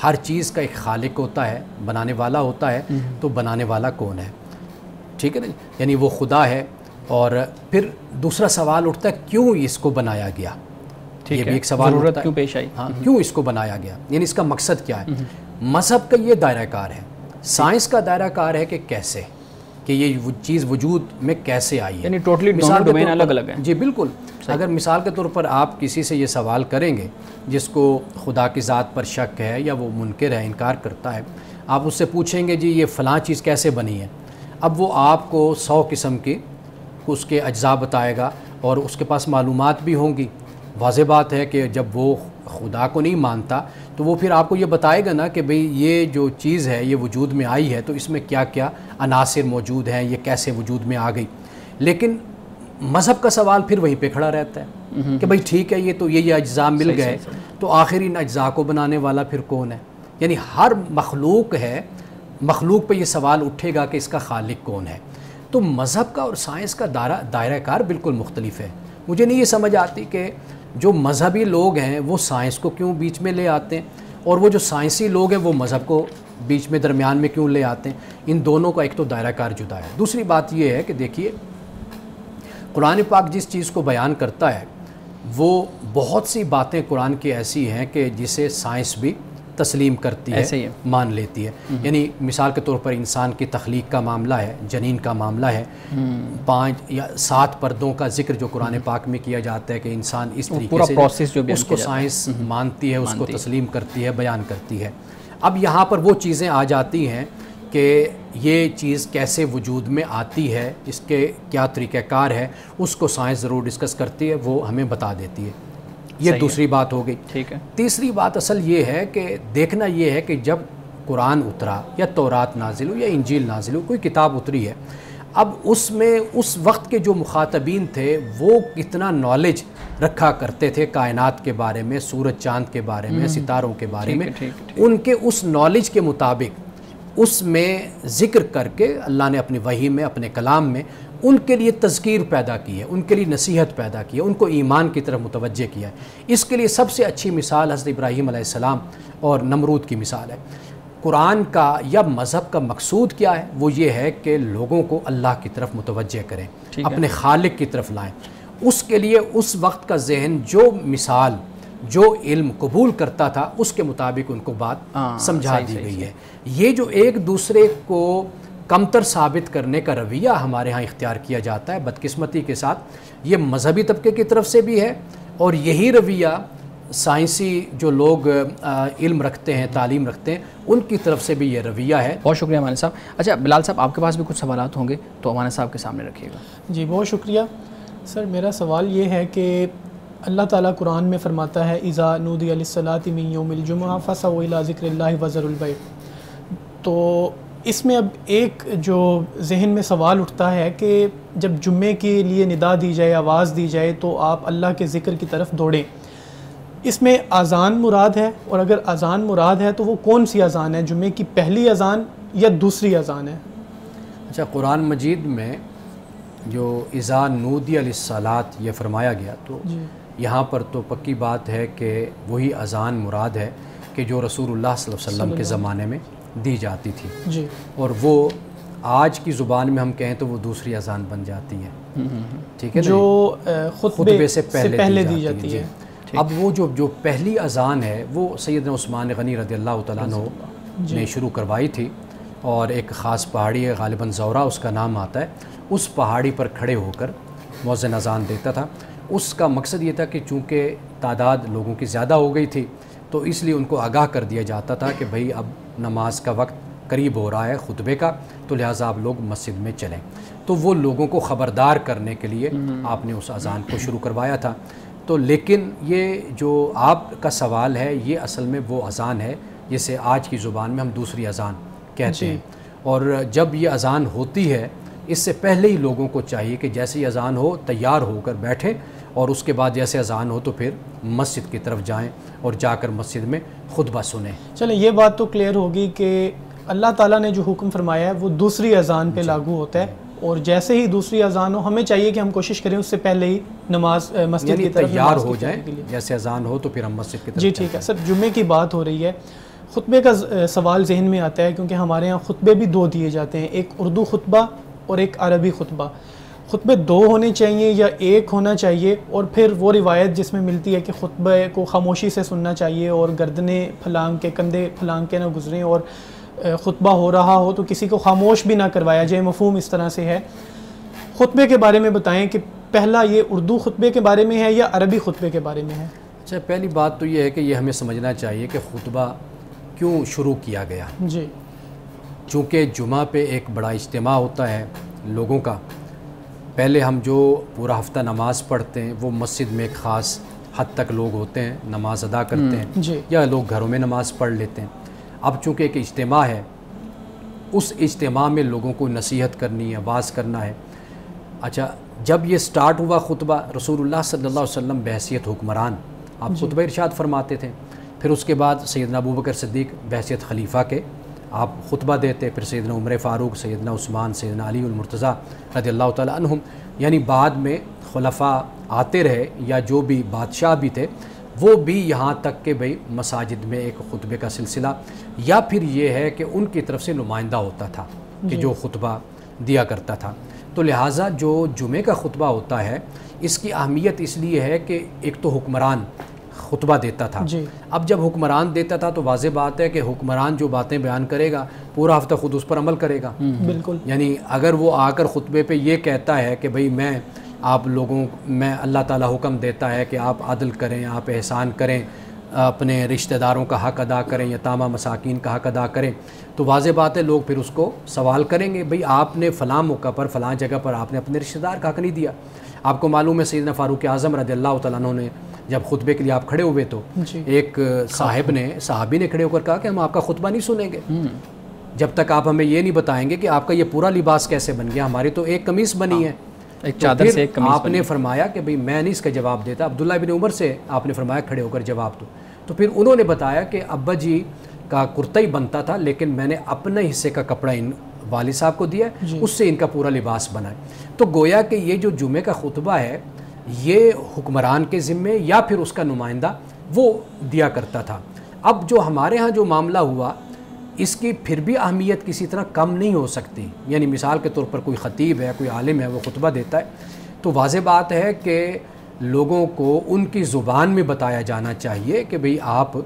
ہر چیز کا ایک خالق ہوتا ہے، بنانے والا ہوتا ہے، تو بنانے والا کون ہے. ٹھیک ہے نا، یعنی وہ خدا ہے. اور پھر دوسرا سوال اٹھتا ہے کیوں اس کو بنایا گیا. یہ بھی ایک سوال ضرورت اٹھتا ہے، کیوں پیش آئی. ہاں، کیوں اس کو بنایا گیا، یعنی اس کا مقصد کیا ہے. مذہب کا یہ دائرہ کار ہے. سائنس کا دائرہ کار ہے کہ کیسے، کہ یہ چیز وجود میں کیسے آئی ہے. یعنی ٹوٹلی دونوں ڈومین الگ الگ ہیں. جی بالکل. اگر مثال کے طور پر آپ کسی سے یہ سوال کریں گے جس کو خدا کی ذات پر شک ہے یا وہ منکر ہے، انکار کرتا ہے، آپ اس سے پوچھیں گے جی یہ فلاں چیز کیسے بنی ہے، اب وہ آپ کو 100 قسم کی اس کے اجزاء بتائے گا اور اس کے پاس معلومات بھی ہوں گی. واضح بات ہے کہ جب وہ خدا کو نہیں مانتا تو وہ پھر آپ کو یہ بتائے گا نا کہ بھئی یہ جو چیز ہے یہ وجود میں آئی ہے تو اس میں کیا کیا عناصر موجود ہیں، یہ کیسے وجود میں آ گئی. لیکن مذہب کا سوال پھر وہیں پہ کھڑا رہتا ہے کہ بھئی ٹھیک ہے یہ تو یہ اجزاء مل گئے، تو آخر ان اجزاء کو بنانے والا پھر کون ہے. یعنی ہر مخلوق ہے، مخلوق پہ یہ سوال اٹھے گا کہ اس کا خالق کون ہے. تو مذہب کا اور سائنس کا دائرہ کار بالکل مختلف ہے. مجھے نہیں یہ سمجھ آتی کہ جو مذہبی لوگ ہیں وہ سائنس کو کیوں بیچ میں لے آتے ہیں اور وہ جو سائنسی لوگ ہیں وہ مذہب کو بیچ میں درمیان میں کیوں لے آتے ہیں. ان دونوں کا ایک تو دائرہ کار جدا ہے. دوسری بات یہ ہے کہ دیکھیے قرآن پاک جس چیز کو بیان کرتا ہے وہ بہت سی باتیں قرآن کی ایسی ہیں کہ جسے سائنس بھی تسلیم کرتی ہے، مان لیتی ہے. یعنی مثال کے طور پر انسان کی تخلیق کا معاملہ ہے، جنین کا معاملہ ہے، 5 یا 7 پردوں کا ذکر جو قرآن پاک میں کیا جاتا ہے کہ انسان اس طریقے سے اس کو سائنس مانتی ہے، اس کو تسلیم کرتی ہے، بیان کرتی ہے. اب یہاں پر وہ چیزیں آ جاتی ہیں کہ یہ چیز کیسے وجود میں آتی ہے، اس کے کیا طریقہ کار ہے، اس کو سائنس ضرور ڈسکس کرتی ہے، وہ ہمیں بتا دیتی ہے. یہ دوسری بات ہو گئی. ٹھیک ہے. تیسری بات اصل یہ ہے کہ دیکھنا یہ ہے کہ جب قرآن اترا یا تورات نازل ہو یا انجیل نازل ہو، کوئی کتاب اتری ہے، اب اس میں اس وقت کے جو مخاطبین تھے وہ کتنا نالج رکھا کرتے تھے کائنات کے بارے میں، سورج چاند کے بارے میں، ستاروں کے بارے میں، ان کے اس نالج کے مطابق اس میں ذکر کر کے اللہ نے اپنی وحی میں، اپنے کلام میں ان کے لیے تذکیر پیدا کی ہے، ان کے لیے نصیحت پیدا کی ہے، ان کو ایمان کی طرف متوجہ کیا ہے. اس کے لیے سب سے اچھی مثال حضرت ابراہیم علیہ السلام اور نمرود کی مثال ہے. قرآن کا یا مذہب کا مقصود کیا ہے؟ وہ یہ ہے کہ لوگوں کو اللہ کی طرف متوجہ کریں، اپنے خالق کی طرف لائیں. اس کے لیے اس وقت کا ذہن جو مثال، جو علم قبول کرتا تھا اس کے مطابق ان کو بات سمجھا دی گئی ہے. یہ جو ایک دوسرے کو کمتر ثابت کرنے کا رویہ ہمارے ہاں اختیار کیا جاتا ہے بدقسمتی کے ساتھ، یہ مذہبی طبقے کی طرف سے بھی ہے اور یہی رویہ سائنسی جو لوگ علم رکھتے ہیں، تعلیم رکھتے ہیں، ان کی طرف سے بھی یہ رویہ ہے. بہت شکریہ امانت صاحب. اچھا بلال صاحب، آپ کے پاس بھی کچھ سوالات ہوں گے تو امانت صاحب کے سامنے رکھیے گا. جی بہت شکریہ سر. میرا سوال یہ ہے کہ اللہ تعالیٰ قرآن میں فرماتا ہے اذا نودی للصلاۃ من یوم الجمعہ فسعوا الی ذکر اللہ وذروا البیع. تو اس میں اب ایک جو ذہن میں سوال اٹھتا ہے کہ جب جمعے کے لیے ندا دی جائے، آواز دی جائے، تو آپ اللہ کے ذکر کی طرف دوڑیں. اس میں اذان مراد ہے، اور اگر اذان مراد ہے تو وہ کون سی اذان ہے؟ جمعے کی پہلی اذان یا دوسری اذان ہے؟ اچھا، قرآن مجید میں جو اذا نودی للصلاۃ یہ فرمایا گیا، تو یہاں پر تو پکی بات ہے کہ وہی اذان مراد ہے کہ جو رسول اللہ صلی اللہ علیہ وسلم کے زمانے میں دی جاتی تھی جی، اور وہ آج کی زبان میں ہم کہیں تو وہ دوسری اذان بن جاتی ہے، ٹھیک ہے، جو خطبے سے پہلے دی جاتی ہے. اب وہ جو پہلی اذان ہے وہ سیدنا عثمان غنی رضی اللہ تعالیٰ عنہ نے شروع کروائی تھی، اور ایک خاص پہاڑی ہے غالباً زورا اس کا نام آتا ہے، اس پہاڑی پر کھڑے ہو کر مؤذن اذان دیتا تھا. اس کا مقصد یہ تھا کہ چونکہ تعداد لوگوں کی زیادہ ہو گئی تھی تو اس لیے ان کو آگاہ کر دیا جاتا تھا کہ بھئی اب نماز کا وقت قریب ہو رہا ہے خطبے کا، تو لہٰذا آپ لوگ مسجد میں چلیں. تو وہ لوگوں کو خبردار کرنے کے لیے آپ نے اس اذان کو شروع کروایا تھا. تو لیکن یہ جو آپ کا سوال ہے یہ اصل میں وہ اذان ہے جسے آج کی زبان میں ہم دوسری اذان کہتے ہیں. اور جب یہ اذان ہوتی ہے اس سے پہلے ہی لوگوں کو چاہیے کہ جیسے ہی اذان ہو تیار ہو کر بیٹھیں، اور اس کے بعد جیسے اذان ہو تو پھر مسجد کی طرف جائیں اور جا کر مسجد میں خطبہ سنیں. چلیں، یہ بات تو کلیئر ہوگی کہ اللہ تعالیٰ نے جو حکم فرمایا ہے وہ دوسری اذان پہ لاگو ہوتا ہے، اور جیسے ہی دوسری اذان ہو ہمیں چاہیے کہ ہم کوشش کریں اس سے پہلے ہی نماز مسجد کی طرف تیار ہو جائیں، جیسے اذان ہو تو پھر ہم مسجد کی طرف. جی ٹھیک ہے سر. جمعے کی بات ہو رہی ہے، خطبے کا سوال ذہن میں آتا ہے کیونکہ ہمارے ہاں خطبے بھی دو دیے جاتے ہیں، ایک اردو خطبہ اور ایک عربی خطبہ. خطبے دو ہونے چاہیے یا ایک ہونا چاہیے؟ اور پھر وہ روایت جس میں ملتی ہے کہ خطبے کو خاموشی سے سننا چاہیے اور گردنیں پھلانگ کے، کندھے پھلانگ کے نہ گزریں، اور خطبہ ہو رہا ہو تو کسی کو خاموش بھی نہ کروایا جائے. مفہوم اس طرح سے ہے. خطبے کے بارے میں بتائیں کہ پہلا یہ اردو خطبے کے بارے میں ہے یا عربی خطبے کے بارے میں ہے؟ اچھا، پہلی بات تو یہ ہے کہ یہ ہمیں سمجھنا چاہیے کہ خطبہ کیوں شروع کیا گیا. جی، چونکہ جمعہ پہ ایک بڑا اجتماع ہوتا ہے لوگوں کا. پہلے ہم جو پورا ہفتہ نماز پڑھتے ہیں وہ مسجد میں ایک خاص حد تک لوگ ہوتے ہیں، نماز ادا کرتے ہیں، یا لوگ گھروں میں نماز پڑھ لیتے ہیں. اب چونکہ ایک اجتماع ہے، اس اجتماع میں لوگوں کو نصیحت کرنی ہے، واعظ کرنا ہے. اچھا، جب یہ سٹارٹ ہوا خطبہ، رسول اللہ صلی اللہ علیہ وسلم بحیثیت حکمران آپ خطبہ ارشاد فرماتے تھے. پھر اس کے بعد سیدنا ابوبکر صدیق بحیثیت خلیفہ کے آپ خطبہ دیتے، پھر سیدنا عمر فاروق، سیدنا عثمان، سیدنا علی المرتضیٰ رضی اللہ تعالیٰ عنہم، یعنی بعد میں خلفاء آتے رہے یا جو بھی بادشاہ بھی تھے وہ بھی یہاں تک کہ بھئی مساجد میں ایک خطبے کا سلسلہ، یا پھر یہ ہے کہ ان کی طرف سے نمائندہ ہوتا تھا کہ جو خطبہ دیا کرتا تھا. تو لہٰذا جو جمعے کا خطبہ ہوتا ہے اس کی اہمیت اس لیے ہے کہ ایک تو حکمران خطبہ دیتا تھا. اب جب حکمران دیتا تھا تو واضح بات ہے کہ حکمران جو باتیں بیان کرے گا پورا ہفتہ خود اس پر عمل کرے گا. بالکل. یعنی اگر وہ آ کر خطبے پہ یہ کہتا ہے کہ بھئی میں آپ لوگوں میں اللہ تعالیٰ حکم دیتا ہے کہ آپ عدل کریں، آپ احسان کریں، اپنے رشتہ داروں کا حق ادا کریں، یتامہ مساکین کا حق ادا کریں، تو واضح بات ہے لوگ پھر اس کو سوال کریں گے بھئی آپ نے فلاں موقع پر فلاں جگہ پر آپ نے اپنے رشتہ دار کا حق نہیں دیا. آپ کو معلوم ہے سیدنا فاروق اعظم رضی اللہ تعالیٰ عنہ نے جب خطبے کے لیے آپ کھڑے ہوئے تو ایک صحابی نے کھڑے ہو کر کہا کہ ہم آپ کا خطبہ نہیں سنیں گے جب تک آپ ہمیں یہ نہیں بتائیں گے کہ آپ کا یہ پورا لباس کیسے بن گیا، ہماری تو ایک قمیص بنی ہے، ایک چادر سے ایک قمیص. آپ نے فرمایا کہ بھئی میں نہیں اس کا جواب دیتا. عبداللہ بن عمر سے آپ نے فرمایا کھڑے ہو کر جواب دو. تو پھر انہوں نے بتایا کہ ابا جی کا کرتا ہی بنتا تھا لیکن میں نے اپنے حصے کا کپڑا ان والد صاحب کو دیا، اس سے ان کا پورا لباس بنا ہے. تو گویا کہ یہ جو جمعے کا خطبہ ہے یہ حکمران کے ذمے یا پھر اس کا نمائندہ وہ دیا کرتا تھا. اب جو ہمارے ہاں جو معاملہ ہوا اس کی پھر بھی اہمیت کسی طرح کم نہیں ہو سکتی. یعنی مثال کے طور پر کوئی خطیب ہے، کوئی عالم ہے، وہ خطبہ دیتا ہے تو واضح بات ہے کہ لوگوں کو ان کی زبان میں بتایا جانا چاہیے کہ بھئی آپ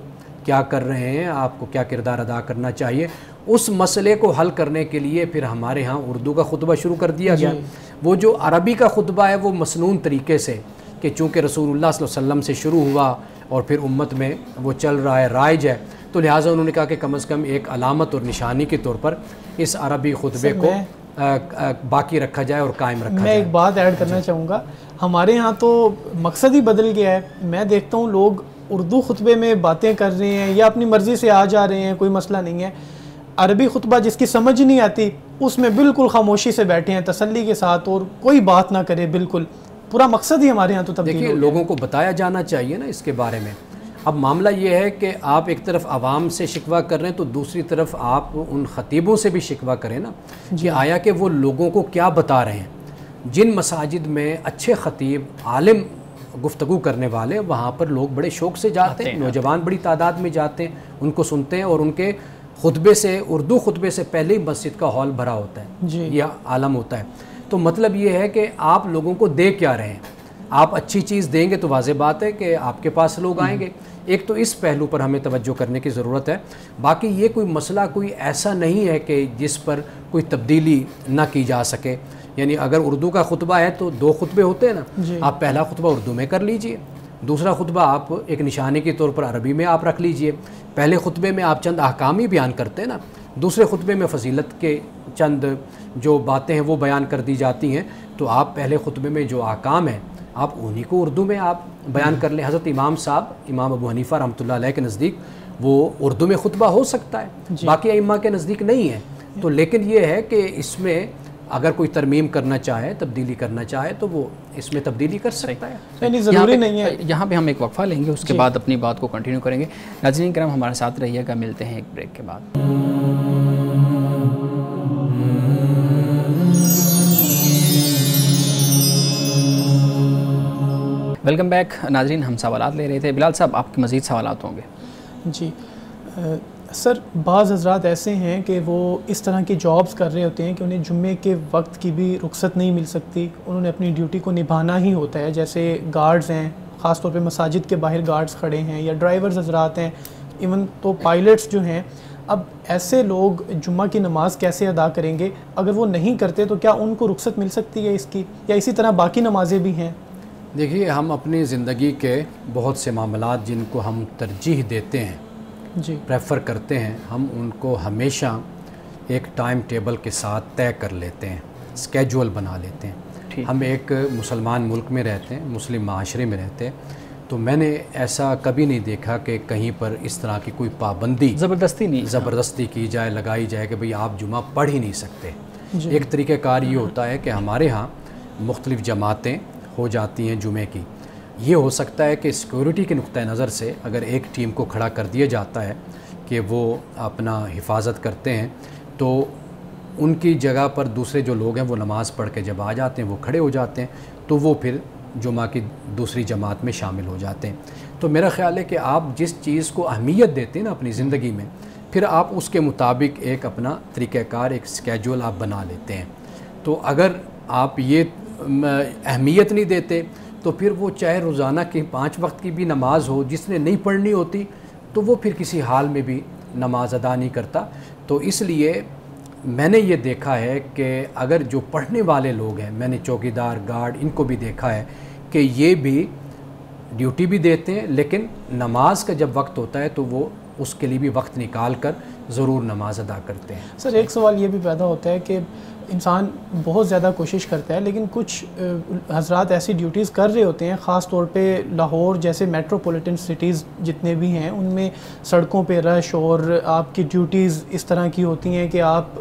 کیا کر رہے ہیں، آپ کو کیا کردار ادا کرنا چاہیے. اس مسئلے کو حل کرنے کے لیے پھر ہمارے ہاں اردو کا خطبہ شروع کر دیا گیا. وہ جو عربی کا خطبہ ہے وہ مسنون طریقے سے، کہ چونکہ رسول اللہ صلی اللہ علیہ وسلم سے شروع ہوا اور پھر امت میں وہ چل رہا ہے، رائج ہے، تو لہٰذا انہوں نے کہا کہ کم از کم ایک علامت اور نشانی کے طور پر اس عربی خطبے کو باقی رکھا جائے اور قائم رکھا میں جائے۔ ایک بات ایڈ کرنا چاہوں گا، ہمارے ہاں تو مقصد ہی بدل گیا ہے۔ میں دیکھتا ہوں لوگ اردو خطبے میں باتیں کر رہے ہیں یا اپنی مرضی سے آ جا رہے ہیں، کوئی مسئلہ نہیں ہے۔ عربی خطبہ جس کی سمجھ نہیں آتی اس میں بالکل خاموشی سے بیٹھے ہیں تسلی کے ساتھ، اور کوئی بات نہ کرے، بالکل پورا مقصد ہی ہمارے ہاں تو تبدیل دیکھیے ہو گیا۔ لوگوں کو بتایا جانا چاہیے نا اس کے بارے میں۔ اب معاملہ یہ ہے کہ آپ ایک طرف عوام سے شکوہ کر رہے ہیں تو دوسری طرف آپ ان خطیبوں سے بھی شکوہ کریں نا کہ آیا کہ وہ لوگوں کو کیا بتا رہے ہیں۔ جن مساجد میں اچھے خطیب عالم گفتگو کرنے والے، وہاں پر لوگ بڑے شوق سے جاتے ہیں، نوجوان بڑی تعداد میں جاتے ہیں، ان کو سنتے ہیں، اور ان کے خطبے سے، اردو خطبے سے پہلے ہی مسجد کا ہال بھرا ہوتا ہے، یہ عالم ہوتا ہے۔ تو مطلب یہ ہے کہ آپ لوگوں کو دے کیا رہے ہیں۔ آپ اچھی چیز دیں گے تو واضح بات ہے کہ آپ کے پاس لوگ آئیں گے۔ ایک تو اس پہلو پر ہمیں توجہ کرنے کی ضرورت ہے۔ باقی یہ کوئی مسئلہ کوئی ایسا نہیں ہے کہ جس پر کوئی تبدیلی نہ کی جا سکے۔ یعنی اگر اردو کا خطبہ ہے تو 2 خطبے ہوتے ہیں نا، آپ پہلا خطبہ اردو میں کر لیجئے، دوسرا خطبہ آپ ایک نشانے کے طور پر عربی میں آپ رکھ لیجئے۔ پہلے خطبے میں آپ چند احکام ہی بیان کرتے ہیں نا، دوسرے خطبے میں فضیلت کے چند جو باتیں ہیں وہ بیان کر دی جاتی ہیں، تو آپ پہلے خطبے میں جو احکام ہیں آپ انہی کو اردو میں آپ بیان کر لیں۔ حضرت امام صاحب، امام ابو حنیفہ رحمۃ اللہ علیہ کے نزدیک وہ اردو میں خطبہ ہو سکتا ہے، باقی ائمہ کے نزدیک نہیں ہے۔ تو لیکن یہ ہے کہ اس میں اگر کوئی ترمیم کرنا چاہے، تبدیلی کرنا چاہے تو وہ اس میں تبدیلی کر سکتا ہے، یعنی ضروری نہیں ہے۔ یہاں پہ ہم ایک وقفہ لیں گے، اس کے بعد اپنی بات کو کنٹینیو کریں گے۔ ناظرین کرام ہمارے ساتھ رہیے گا، ملتے ہیں ایک بریک کے بعد۔ ویلکم بیک ناظرین، ہم سوالات لے رہے تھے۔ بلال صاحب آپ کے مزید سوالات ہوں گے؟ جی سر، بعض حضرات ایسے ہیں کہ وہ اس طرح کی جابز کر رہے ہوتے ہیں کہ انہیں جمعے کے وقت کی بھی رخصت نہیں مل سکتی، انہوں نے اپنی ڈیوٹی کو نبھانا ہی ہوتا ہے، جیسے گارڈز ہیں، خاص طور پہ مساجد کے باہر گارڈز کھڑے ہیں، یا ڈرائیورز حضرات ہیں، ایون تو پائلٹس جو ہیں۔ اب ایسے لوگ جمعہ کی نماز کیسے ادا کریں گے؟ اگر وہ نہیں کرتے تو کیا ان کو رخصت مل سکتی ہے اس کی، یا اسی طرح باقی نمازیں بھی ہیں؟ دیکھیے ہم اپنی زندگی کے بہت سے معاملات جن کو ہم ترجیح دیتے ہیں، پریفر کرتے ہیں، ہم ان کو ہمیشہ ایک ٹائم ٹیبل کے ساتھ طے کر لیتے ہیں، اسکیجول بنا لیتے ہیں۔ ہم ایک مسلمان ملک میں رہتے ہیں، مسلم معاشرے میں رہتے ہیں، تو میں نے ایسا کبھی نہیں دیکھا کہ کہیں پر اس طرح کی کوئی پابندی زبردستی کی جائے، لگائی جائے کہ بھئی آپ جمعہ پڑھ ہی نہیں سکتے۔ ایک طریقہ کار یہ ہوتا ہے کہ ہمارے ہاں مختلف جماعتیں ہو جاتی ہیں جمعے کی۔ یہ ہو سکتا ہے کہ سیکورٹی کے نقطہ نظر سے اگر ایک ٹیم کو کھڑا کر دیا جاتا ہے کہ وہ اپنا حفاظت کرتے ہیں، تو ان کی جگہ پر دوسرے جو لوگ ہیں وہ نماز پڑھ کے جب آ جاتے ہیں، وہ کھڑے ہو جاتے ہیں، تو وہ پھر جمعہ کی دوسری جماعت میں شامل ہو جاتے ہیں۔ تو میرا خیال ہے کہ آپ جس چیز کو اہمیت دیتے ہیں نا اپنی زندگی میں، پھر آپ اس کے مطابق ایک اپنا طریقہ کار، ایک اسکیجول آپ بنا لیتے ہیں۔ تو اگر آپ یہ اہمیت نہیں دیتے تو پھر وہ چاہے روزانہ کی 5 وقت کی بھی نماز ہو، جس نے نہیں پڑھنی ہوتی تو وہ پھر کسی حال میں بھی نماز ادا نہیں کرتا۔ تو اس لیے میں نے یہ دیکھا ہے کہ اگر جو پڑھنے والے لوگ ہیں، میں نے چوکیدار، گارڈ، ان کو بھی دیکھا ہے کہ یہ بھی ڈیوٹی بھی دیتے ہیں، لیکن نماز کا جب وقت ہوتا ہے تو وہ اس کے لیے بھی وقت نکال کر ضرور نماز ادا کرتے ہیں۔ سر ایک سوال یہ بھی پیدا ہوتا ہے کہ انسان بہت زیادہ کوشش کرتا ہے، لیکن کچھ حضرات ایسی ڈیوٹیز کر رہے ہوتے ہیں، خاص طور پہ لاہور جیسے میٹروپولیٹن سٹیز جتنے بھی ہیں ان میں سڑکوں پہ رش، اور آپ کی ڈیوٹیز اس طرح کی ہوتی ہیں کہ آپ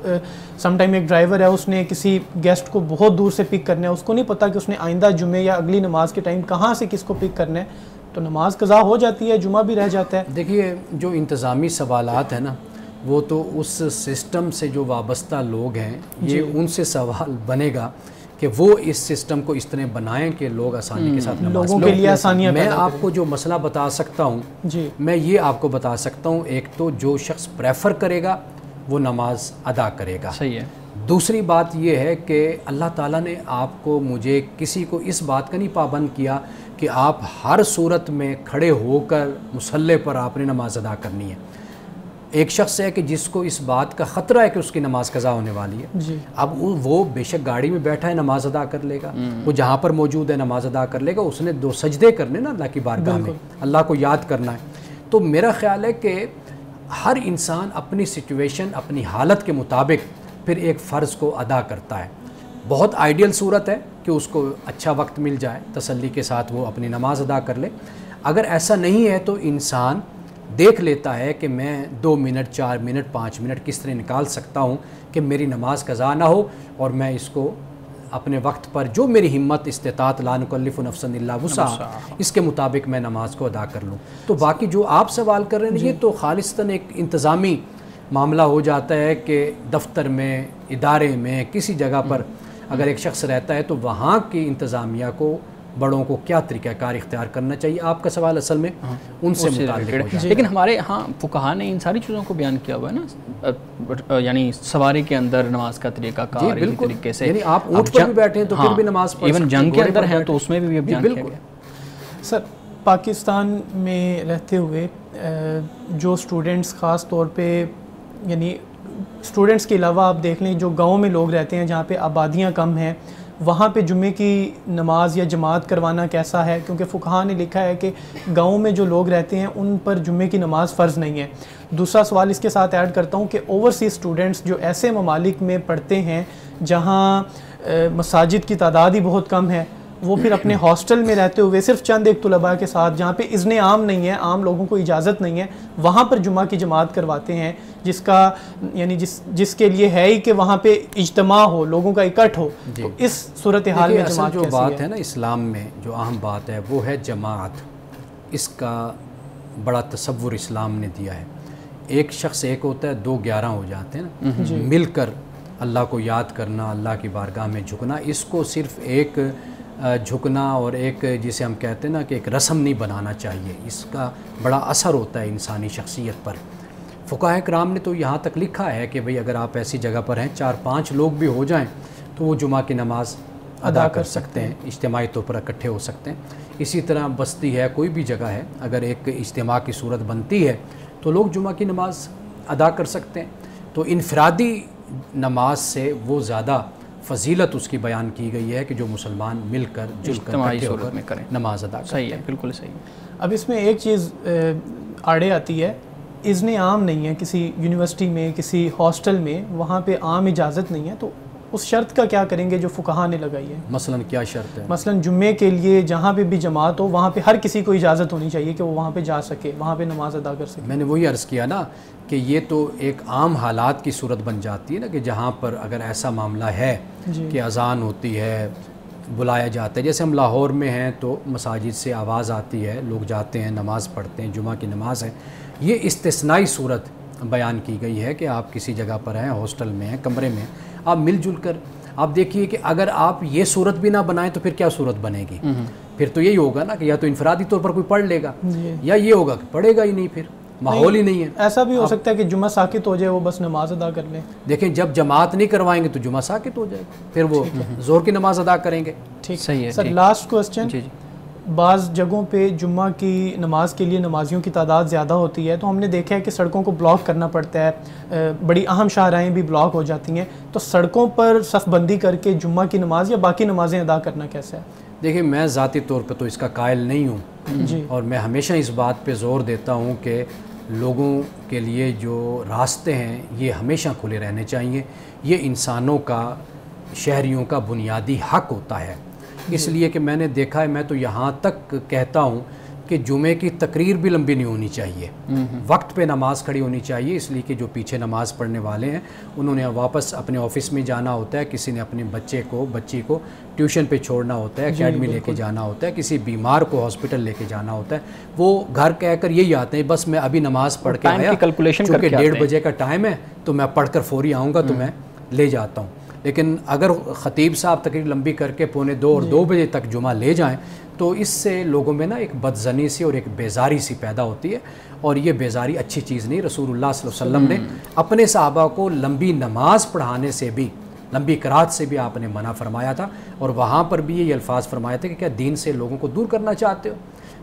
سم ٹائم ایک ڈرائیور ہے، اس نے کسی گیسٹ کو بہت دور سے پک کرنا ہے، اس کو نہیں پتہ کہ اس نے آئندہ جمعے یا اگلی نماز کے ٹائم کہاں سے کس کو پک کرنا ہے، تو نماز قضا ہو جاتی ہے، جمعہ بھی رہ جاتا ہے۔ دیکھیے جو انتظامی سوالات ہیں نا، وہ تو اس سسٹم سے جو وابستہ لوگ ہیں، یہ ان سے سوال بنے گا کہ وہ اس سسٹم کو اس طرح بنائیں کہ لوگ آسانی کے ساتھ نماز لوگوں کے لیے آسانیاں میں آپ کو جو مسئلہ بتا سکتا ہوں، میں یہ آپ کو بتا سکتا ہوں، ایک تو جو شخص پریفر کرے گا وہ نماز ادا کرے گا، صحیح ہے۔ دوسری بات یہ ہے کہ اللہ تعالیٰ نے آپ کو، مجھے، کسی کو اس بات کا نہیں پابند کیا کہ آپ ہر صورت میں کھڑے ہو کر مصلی پر آپ نے نماز ادا کرنی ہے۔ ایک شخص ہے کہ جس کو اس بات کا خطرہ ہے کہ اس کی نماز قضا ہونے والی ہے، اب وہ بے شک گاڑی میں بیٹھا ہے نماز ادا کر لے گا، وہ جہاں پر موجود ہے نماز ادا کر لے گا، اس نے 2 سجدے کرنے نا اللہ کی بارگاہ میں، اللہ کو یاد کرنا ہے۔ تو میرا خیال ہے کہ ہر انسان اپنی سچویشن، اپنی حالت کے مطابق پھر ایک فرض کو ادا کرتا ہے۔ بہت آئیڈیل صورت ہے کہ اس کو اچھا وقت مل جائے، تسلی کے ساتھ وہ اپنی نماز ادا کر لے۔ اگر ایسا نہیں ہے تو انسان دیکھ لیتا ہے کہ میں 2 منٹ 4 منٹ 5 منٹ کس طرح نکال سکتا ہوں کہ میری نماز قضا نہ ہو، اور میں اس کو اپنے وقت پر جو میری ہمت استطاعت لا نکلف نفسا الا وسعها اس کے مطابق میں نماز کو ادا کر لوں۔ تو باقی جو آپ سوال کر رہے ہیں یہ تو خالصتاً ایک انتظامی معاملہ ہو جاتا ہے کہ دفتر میں، ادارے میں، کسی جگہ پر اگر ایک شخص رہتا ہے تو وہاں کی انتظامیہ کو، بڑوں کو کیا طریقہ کار اختیار کرنا چاہیے۔ آپ کا سوال اصل میں ان سے متعلق ہو جائے، لیکن ہمارے ہاں فقہا نے ان ساری چیزوں کو بیان کیا ہوا ہے نا، یعنی سواری کے اندر نماز کا طریقہ کار اسی طریقے سے، یعنی آپ اونٹ پر بھی بیٹھے ہیں تو پھر بھی نماز پڑھ سکتے ہیں، ایون جنگ کے اندر ہیں تو اس میں بھی بیان کیا گیا۔ سر پاکستان میں رہتے ہوئے جو اسٹوڈنٹس خاص طور پہ، یعنی اسٹوڈنٹس کے علاوہ آپ دیکھ لیں جو گاؤں میں لوگ رہتے ہیں جہاں پہ آبادیاں کم ہیں، وہاں پہ جمعے کی نماز یا جماعت کروانا کیسا ہے؟ کیونکہ فقہا نے لکھا ہے کہ گاؤں میں جو لوگ رہتے ہیں ان پر جمعے کی نماز فرض نہیں ہے۔ دوسرا سوال اس کے ساتھ ایڈ کرتا ہوں کہ اوورسیز اسٹوڈنٹس جو ایسے ممالک میں پڑھتے ہیں جہاں مساجد کی تعداد ہی بہت کم ہے، وہ پھر اپنے ہاسٹل میں رہتے ہوئے صرف چند ایک طلباء کے ساتھ، جہاں پہ اذن عام نہیں ہے، عام لوگوں کو اجازت نہیں ہے، وہاں پر جمعہ کی جماعت کرواتے ہیں، جس کا یعنی جس کے لیے ہے ہی کہ وہاں پہ اجتماع ہو، لوگوں کا اکٹھ ہو۔ تو اس صورتحال میں جماعت جو بات ہے نا اسلام میں جو اہم بات ہے وہ ہے جماعت۔ اس کا بڑا تصور اسلام نے دیا ہے۔ ایک شخص ایک ہوتا ہے، 2 11 ہو جاتے ہیں نا، مل کر اللہ کو یاد کرنا، اللہ کی بارگاہ میں جھکنا، اس کو صرف ایک جھکنا اور ایک جسے ہم کہتے ہیں نا کہ ایک رسم نہیں بنانا چاہیے، اس کا بڑا اثر ہوتا ہے انسانی شخصیت پر۔ فقہاء کرام نے تو یہاں تک لکھا ہے کہ بھئی اگر آپ ایسی جگہ پر ہیں 4-5 لوگ بھی ہو جائیں تو وہ جمعہ کی نماز ادا کر سکتے ہیں، اجتماعی طور پر اکٹھے ہو سکتے ہیں۔ اسی طرح بستی ہے، کوئی بھی جگہ ہے، اگر ایک اجتماع کی صورت بنتی ہے تو لوگ جمعہ کی نماز ادا کر سکتے ہیں۔ تو انفرادی نماز سے وہ زیادہ فضیلت اس کی بیان کی گئی ہے کہ جو مسلمان مل کر جل کر اکٹھے ہو کر نماز ادا کرتے ہیں۔ صحیح ہے، بالکل صحیح۔ اب اس میں ایک چیز آڑے آتی ہے، اذن عام نہیں ہے کسی یونیورسٹی میں، کسی ہاسٹل میں، وہاں پہ عام اجازت نہیں ہے، تو اس شرط کا کیا کریں گے جو فقہا نے لگائی ہے؟ مثلا کیا شرط ہے؟ مثلا جمعے کے لیے جہاں پہ بھی جماعت ہو وہاں پہ ہر کسی کو اجازت ہونی چاہیے کہ وہ وہاں پہ جا سکے، وہاں پہ نماز ادا کر سکے۔ میں نے وہی عرض کیا نا کہ یہ تو ایک عام حالات کی صورت بن جاتی ہے نا، کہ جہاں پر اگر ایسا معاملہ ہے کہ اذان ہوتی ہے، بلایا جاتا ہے، جیسے ہم لاہور میں ہیں تو مساجد سے آواز آتی ہے، لوگ جاتے ہیں، نماز پڑھتے ہیں، جمعہ کی نماز ہے۔ یہ استثنائی صورت بیان کی گئی ہے کہ آپ کسی جگہ پر ہیں، ہاسٹل میں ہیں، کمرے میں، آپ مل جل کر آپ دیکھیے کہ اگر آپ یہ صورت بھی نہ بنائیں تو پھر کیا صورت بنے گی؟ پھر تو یہی ہوگا نا کہ یا تو انفرادی طور پر کوئی پڑھ لے گا یا یہ ہوگا کہ پڑھے گا ہی نہیں، پھر ماحول ہی نہیں ہے۔ ایسا بھی ہو سکتا ہے کہ جمعہ ساکت ہو جائے، وہ بس نماز ادا کر لیں۔ دیکھیں جب جماعت نہیں کروائیں گے تو جمعہ ساکت ہو جائے گا، پھر وہ زور کی نماز ادا کریں گے۔ ٹھیک، صحیح ہے۔ سر لاسٹ کوسچن، بعض جگہوں پہ جمعہ کی نماز کے لیے نمازیوں کی تعداد زیادہ ہوتی ہے، تو ہم نے دیکھا ہے کہ سڑکوں کو بلاک کرنا پڑتا ہے، بڑی اہم شاہراہیں بھی بلاک ہو جاتی ہیں، تو سڑکوں پر صف بندی کر کے جمعہ کی نماز یا باقی نمازیں ادا کرنا کیسا ہے؟ دیکھیں میں ذاتی طور پہ تو اس کا قائل نہیں ہوں، اور میں ہمیشہ اس بات پہ زور دیتا ہوں کہ لوگوں کے لیے جو راستے ہیں یہ ہمیشہ کھلے رہنے چاہیے۔ یہ انسانوں کا، شہریوں کا بنیادی حق ہوتا ہے، اس لیے کہ میں نے دیکھا ہے، میں تو یہاں تک کہتا ہوں کہ جمعے کی تقریر بھی لمبی نہیں ہونی چاہیے، وقت پہ نماز کھڑی ہونی چاہیے، اس لیے کہ جو پیچھے نماز پڑھنے والے ہیں انہوں نے واپس اپنے آفس میں جانا ہوتا ہے، کسی نے اپنے بچی کو ٹیوشن پہ چھوڑنا ہوتا ہے، اکیڈمی لے کے جانا ہوتا ہے، کسی بیمار کو ہاسپٹل لے کے جانا ہوتا ہے، وہ گھر کہہ کر یہی آتے ہیں بس میں ابھی نماز پڑھ کے آیا، چونکہ 1:30 بجے کا ٹائم ہے تو میں پڑھ کر فوری آؤں گا تو میں لے جاتا ہوں۔ لیکن اگر خطیب صاحب تقریر لمبی کر کے 1:45 اور 2 بجے تک جمعہ لے جائیں تو اس سے لوگوں میں نا ایک بدظنی سی اور ایک بیزاری سی پیدا ہوتی ہے، اور یہ بیزاری اچھی چیز نہیں۔ رسول اللہ صلی اللہ علیہ وسلم نے اپنے صحابہ کو لمبی نماز پڑھانے سے بھی، لمبی قرات سے بھی آپ نے منع فرمایا تھا، اور وہاں پر بھی یہ الفاظ فرمایا تھا کہ کیا دین سے لوگوں کو دور کرنا چاہتے ہو؟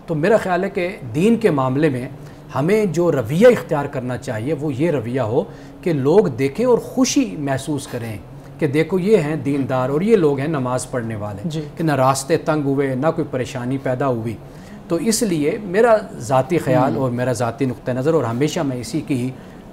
تو میرا خیال ہے کہ دین کے معاملے میں ہمیں جو رویہ اختیار کرنا چاہیے وہ یہ رویہ ہو کہ لوگ دیکھیں اور خوشی محسوس کریں کہ دیکھو یہ ہیں دیندار اور یہ لوگ ہیں نماز پڑھنے والے، کہ نہ راستے تنگ ہوئے، نہ کوئی پریشانی پیدا ہوئی۔ تو اس لیے میرا ذاتی خیال اور میرا ذاتی نقطہ نظر، اور ہمیشہ میں اسی کی ہی